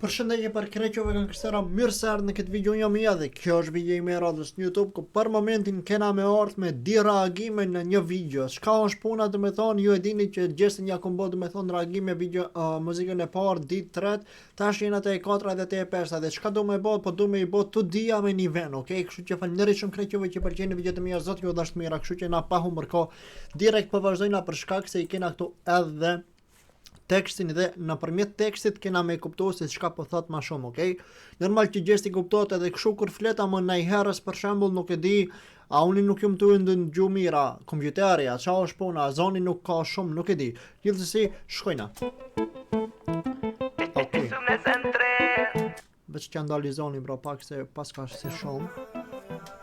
Përshëndetje për kreqove kanë kësera mirë se ardhë në këtë video jam i edhe. Kjo është video i me radhës në YouTube, ku për momentin kena me ardhë me di reagime në një video. Shka është puna dhe me thonë, ju e dini që gjestin ja kom bo dhe me thonë reagime video muzikën e parë, ditë tret, tash jena të e 4 dhe të e 5 dhe shka do me bo, po do me i bo të dia me një ven, okej? Kështu që falënderit shumë kreqove që pëlqeni video të mija, zot ju dashtë mira, kështu që na pa humër ko direkt po vazhdojna për shkak se i kena këtu edhe tekstin dhe nëpërmjet tekstit kena me kuptuar se çka po thot më shumë, okay? Normal që gjesti kuptohet edhe kështu kur fleta më najherës për shembull nuk e di, a unë nuk jam të ndëgju mira, kompjuterja, çfarë është puna, zoni nuk ka shumë, nuk e di. Gjithsesi, shkojna. Okay. Veç që ndali zoni bro pak se pas ka si shumë.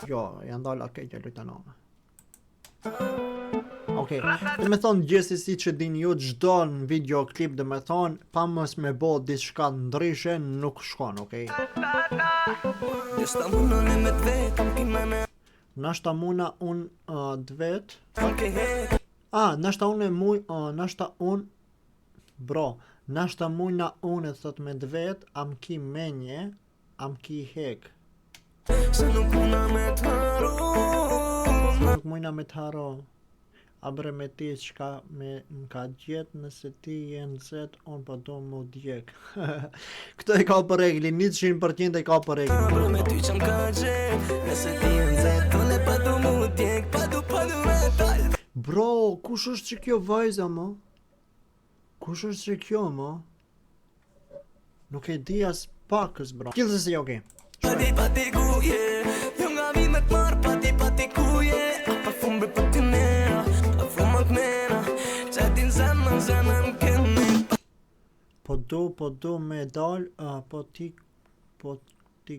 Jo, janë ndala keqe lutanonë. Okej, dhe me thonë gjesi si që din ju gjdo në videoklip dhe me thonë pa mës me bo diçka ndryshe nuk shkon, okej? Nashta muna unë dvet nashta unë e muj nashta unë bro, nashta mujna unë e thot me dvet am ki menje am ki hek nuk mujna me të haro abre me ti qka me n'ka gjet nëse ti jenë zet unë pa do mu djek. Këto e ka për regli, 100% e ka për regli. Bro, kush është që kjo vajza mo? Kush është që kjo mo? Nuk e di as pakës bro. Gjithsesi, okej. Po do me dal, po ti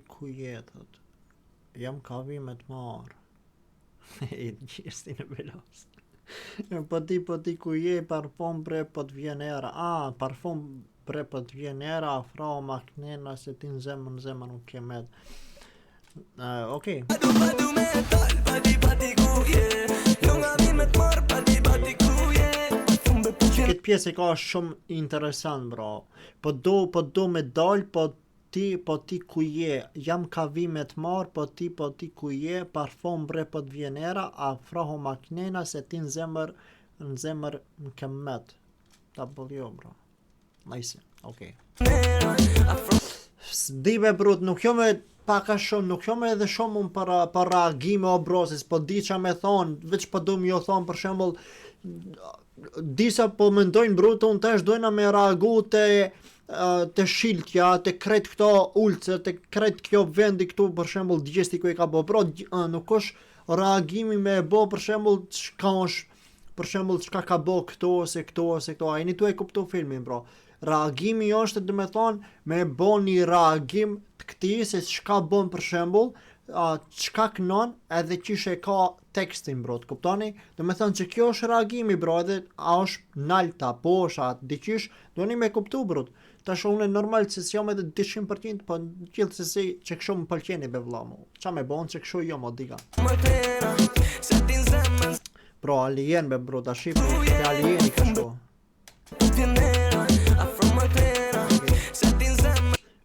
ku jetët. Jam ka vimet marë. E gjesti në belos. Po ti ku je, parfum bre po të vjen era. Parfum bre po të vjen era, afro maknena se ti në zemën nuk kemet. Okej. Këtë pjesë e ka shumë interesant bro. Po do me dal, po ti ku je, jam ka vimet marë, po ti ku je, parfum bre po të vjen era, afroho maknena se ti në zemër në kemet. Ta bëlljo bro. Nice, okej. Dive brut, nuk jo me paka shumë, nuk jo me edhe shumë unë për reagime o brosis, po di qa me thonë, veç po du mi jo thonë për shembull, disa po mendojnë brut, unë tash dojna me reagu të shiltja, të kret këto ulce, të kret kjo vendi këtu për shembull gjesti ku e ka bo, bro, nuk është reagimi me e bo për shembull çka është, për shembull çka ka bo këto ose këto, a jeni tu e kuptu filmin bro. Reagimi është dhe me thonë me bo një reagim të këti se çka bon për shembull, çka kënon edhe qishe ka tekstin bro, të kuptoni? Dhe me thonë që kjo është reagimi bro, edhe a është nalta, posha, diqish, do një me kuptu bro. Tash unë normal që s'jam edhe 100%, po gjithsesi që kështu më pëlqeni be vlla mu. Qa me bon që kështu jo mo diga. Bro, alien be bro, ta shqip, ke alieni kështu.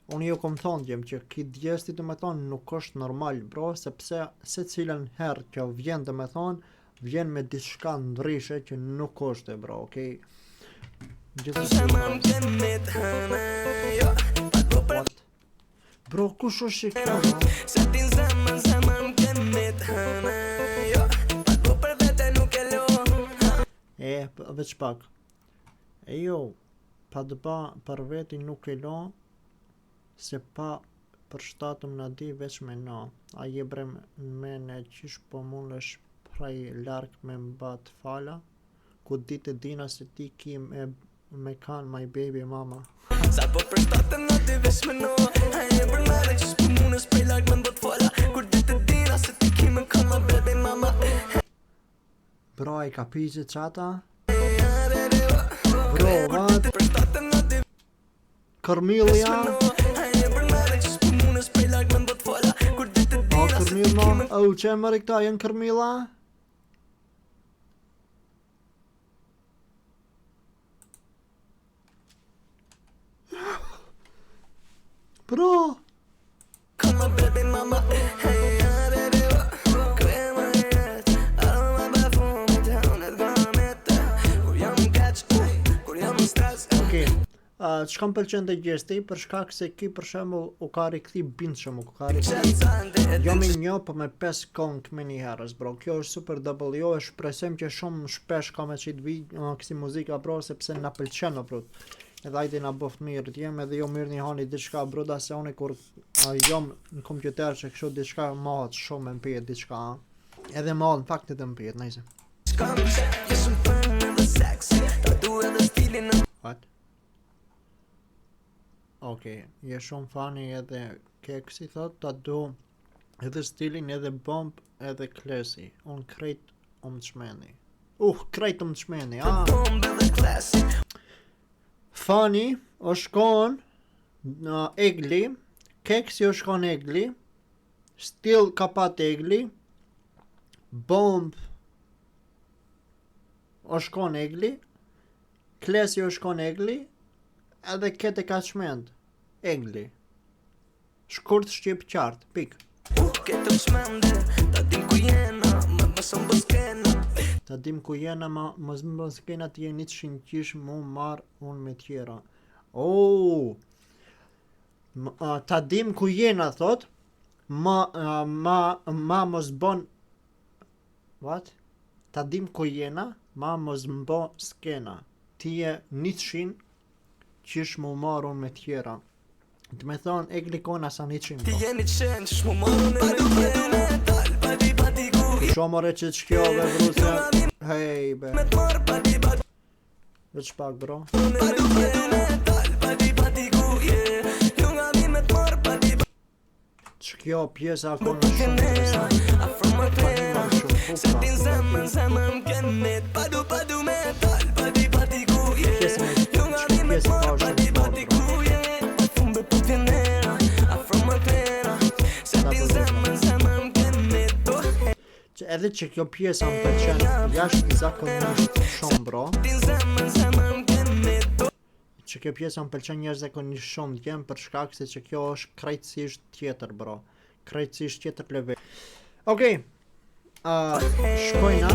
Unë ju kom thonë gjem që këtë gjesti të me thonë nuk është normal bro, sepse se cilën herë që vjen të me thonë, vjen me diçka ndryshe që nuk është bro, okej? Bro, kush është që kjo bro? Veç pak. Jo, pa dëba për veti nuk e lo, se pa për shtatëm në di veç me na. A je bre me në qish po mund është prej lark me mbat fala, ku ditë dina se ti ki me kan my baby mama. Sa po për shtatëm në di veç me na, a je bre me në qish po mund është prej lark me mbat fala, ku ditë dina se ti ki me kan my baby mama. Bro, i ka pizë qata? Bro, what? Carmelia? Carmila, që e mëri këta, jenë Carmila? Bro! Come on baby mama, hey yeah baby, krema jet, aroma parfumi down at gameta, kur jam kaç, kur jam në stres. Okej. Çka më pëlqen te gjesti për shkak se ky për shembull u ka rikthi bindshëm, u ka rikthi. Jo me një, po me 5 këngë me një herës, bro. Kjo është super double. Jo, e shpresojmë që shumë shpesh ka me qit vi kësi muzika, bro, sepse na pëlqen, bro. Edhe ajde na bëft mirë të jem edhe jo mirë një hani diçka, bro, da se unë kur jom në kompjuter që kështu diçka mahat shumë me mpijet diçka. Edhe mahat në fakt të mpijet, najse. What? Okej, je shumë fani edhe keksi thot, ta du edhe stilin edhe bomb edhe klesi. Unë krejt të shmeni. Krejt të shmeni, Fani o shkon në egli, keksi o shkon egli, stil ka pat egli, bomb o shkon egli, klesi o shkon egli, edhe kete ka shmend, egli. Shkurt shqip qartë, pik. Ta dim ku jena, ma mos më skena të jeni të shinqish mu marr unë me tjera. Ta dim ku jena, thot, ma mos bon... What? Ta dim ku jena, ma mos më bo skena. Ti je një të shin, qish mu marr unë me tjera. Të me thonë, e glikona sa një qimë. Ti je një qenë, qish mu marr unë me tjera. Shomore që të shkjove, bruse. Hej, be. Veç pak, bro. Që kjo pjesa akon shumë edhe që kjo pjesa më pëlqen jashtë zakonisht shumë, bro. Që kjo pjesa më pëlqen jashtëzakonisht shumë djem për shkak se që kjo është krejtësisht tjetër, bro. Krejtësisht tjetër level. Okej. Shkojna.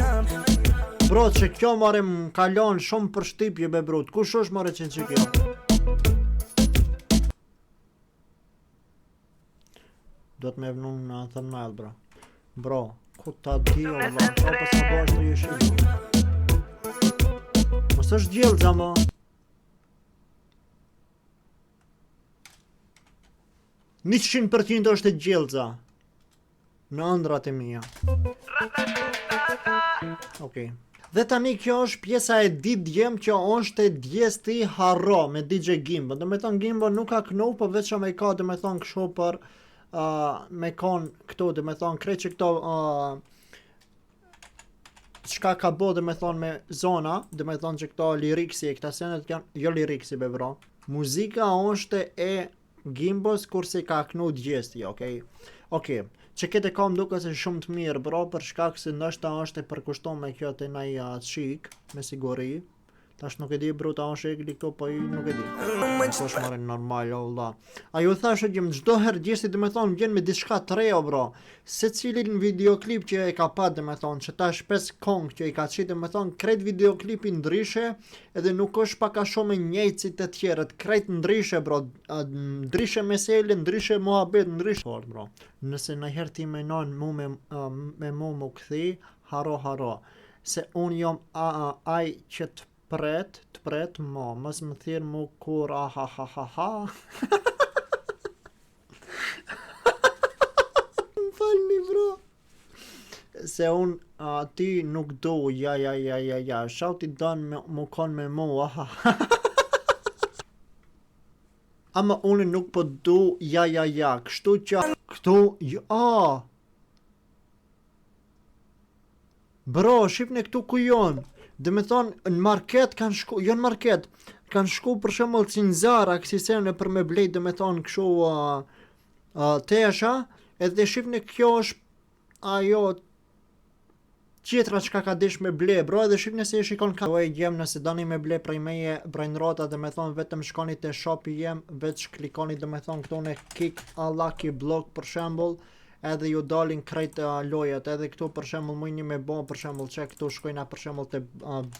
Bro, që kjo more më kalon shumë për shtypje, be bro. Kush është more që kjo? Do të me vënu në thumbnail, bro. Bro. Ku ta di, o vla, pas më bësh të jeshin. Mos është djelëza, mo. 100% është e djelëza. Në ëndrat e mija. Okej. Dhe tani kjo është pjesa e djem që është e djesti Harro me DJ Gimbo. Dhe me thonë Gimbo nuk ka knu, po veç me ka dhe me thonë këshu për me kon këto, dhe me thonë krejt që këto çka ka bo dhe me thonë me zona, dhe me thonë që këto liriksi e këta senet janë, jo liriksi be bro, muzika është e Gimbos kurse ka knu djesti, okej? Që kete kam duke se shumë të mirë bro, për shkak se ndoshta është e përkushton me kjo të naj qik, me siguri. Tash nuk e di bro, ta është e gli këto, po i nuk e di. Po është marrë normal, o vlla. Ajo thashë që çdo herë gjesti dhe me thonë vjen me diçka të rejo bro. Se cilin videoklip që e ka pat dhe me thonë, që tash 5 kong që i ka qitë dhe me thonë, krejt videoklipi ndryshe, edhe nuk është paka shumë e njëjtë si të tjerët, krejt ndryshe bro, ndryshe mesele, ndryshe muhabet, ndryshe fort bro. Nëse në herë ti menon mu me mu më këthi, haro, se unë jom aj që të pret mo, mos më thirë mu kur ha. Më falni bro. Se unë ti nuk do, ja, shauti don mu kon me mu, Ama unë nuk po do, ja, kështu që, këtu, Bro, shifne këtu ku jonë. Dhe me thonë, në market kanë shku, jo në market, kanë shku për shembull si në Zara, kësi sene për me blejt, dhe me thonë këshu tesha, edhe shifni kjo është ajo tjetra çka ka dish me ble bro, edhe shihni se e shikon ka e gjem nëse doni me ble prej meje brainrota, dhe me thon vetëm shkoni te shopi jem, veç klikoni dhe me thon këtu në kick a lucky block për shembull, edhe ju dalin krejt lojat, edhe këtu për shembull mujni me bo për shembull që këtu shkojna për shembull te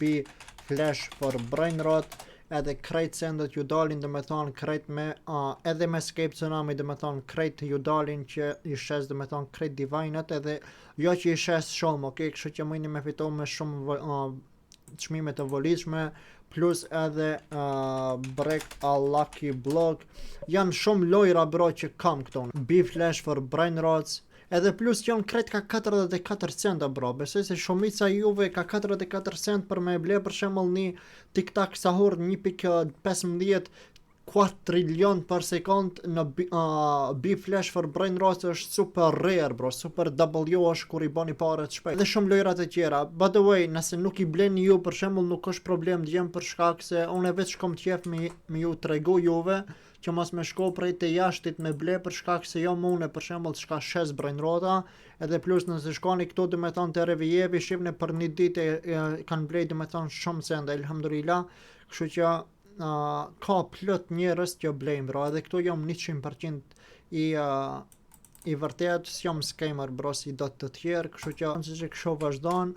B flash for brainrot, edhe krejt sendet ju dalin dhe me thonë krejt me edhe me escape tsunami dhe me thonë krejt ju dalin që i shes dhe me thonë krejt divinet, edhe jo që i shes shumë, ok, kështu që mujni me fitu me shumë çmime të volitshme, plus edhe break a lucky block, janë shumë lojra bro që kam këto, B flash for brain rots, edhe plus janë krejt ka 44 centa bro, besoj se shumica juve ka 44 cent për me ble për shembull një TikTok sahur 1.15 4 trilion për sekund në B flash for brain rots është super rare bro, super W është kur i bani paret shpejt. Dhe shumë lojrat e tjera. By the way, nëse nuk i bleni ju për shembull nuk është problem djem për shkak se unë vetë shkom qef me ju tregu juve që mos me shko prej të jashtit me ble për shkak se jo mune për shembull çka shes brain rota, edhe plus nëse shkoni këtu dhe me thonë të revijevi shifne për një ditë kanë blej dhe me thonë shumë senda, elhamdulillah, kështu që ka plot njerëz që blejnë bro, edhe këtu jam 100% i vërtet, s'jam scammer bro si do të tjerë, kështu që që kështu vazhdon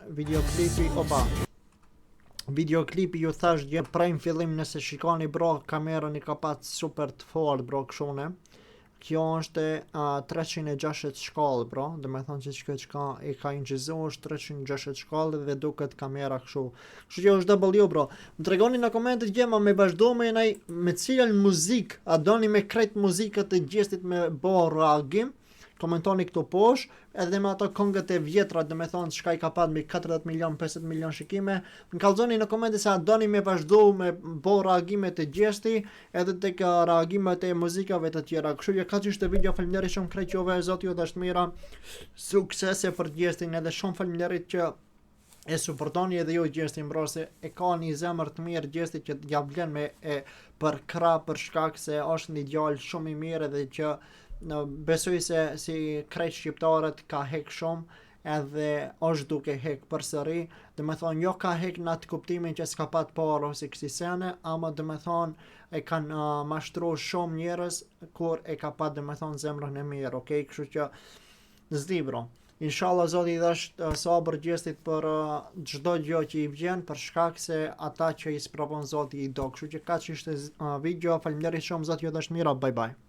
videoklipi ju thash gjë prej në fillim, nëse shikoni bro kamerën i ka pat super të fort bro këshune. Kjo është 360 shkallë bro, dhe me thonë që çka e ka inqizu është 360 shkallë dhe duket kamera kështu. Kështu që është W bro. Më tregoni në komentet gjema me vazhdo me cilën muzik, a doni me krejt muzikët e gjestit me bo reagim, komentoni këtu poshtë, edhe me ato këngët e vjetra, dhe me thonë çka i ka pat me 40 milion, 50 milion shikime, më kallzoni në komente se a doni me vazhdo me bo reagimet e gjesti, edhe tek reagimet e muzikave të tjera. Kështu që ka që ishte video, faleminderit shumë krejt juve, zoti ju dashmira, suksese për gjestin, edhe shumë faleminderit që e suportoni edhe ju gjestin bro, se e ka një zemër të mirë gjesti që ja vlen me e për krah për shkak se është një djalë shumë i mirë edhe që besoj se si krejt shqiptarët ka hek shumë edhe është duke hek përsëri, dhe me thonë jo ka hek në atë kuptimin që s'ka pat parë ose kësi sene, ama dhe me thonë e kanë mashtru shumë njerëz kur e ka pat dhe me thonë zemrën e mirë, ok, kështu që zdi bro. Inshallah zoti i dhash sabër gjestit për çdo gjë që i vjen, për shkak se ata që i sprovon zoti i do. Kështu që kaq ishte video, faleminderit shumë zoti ju dash mira, bye bye.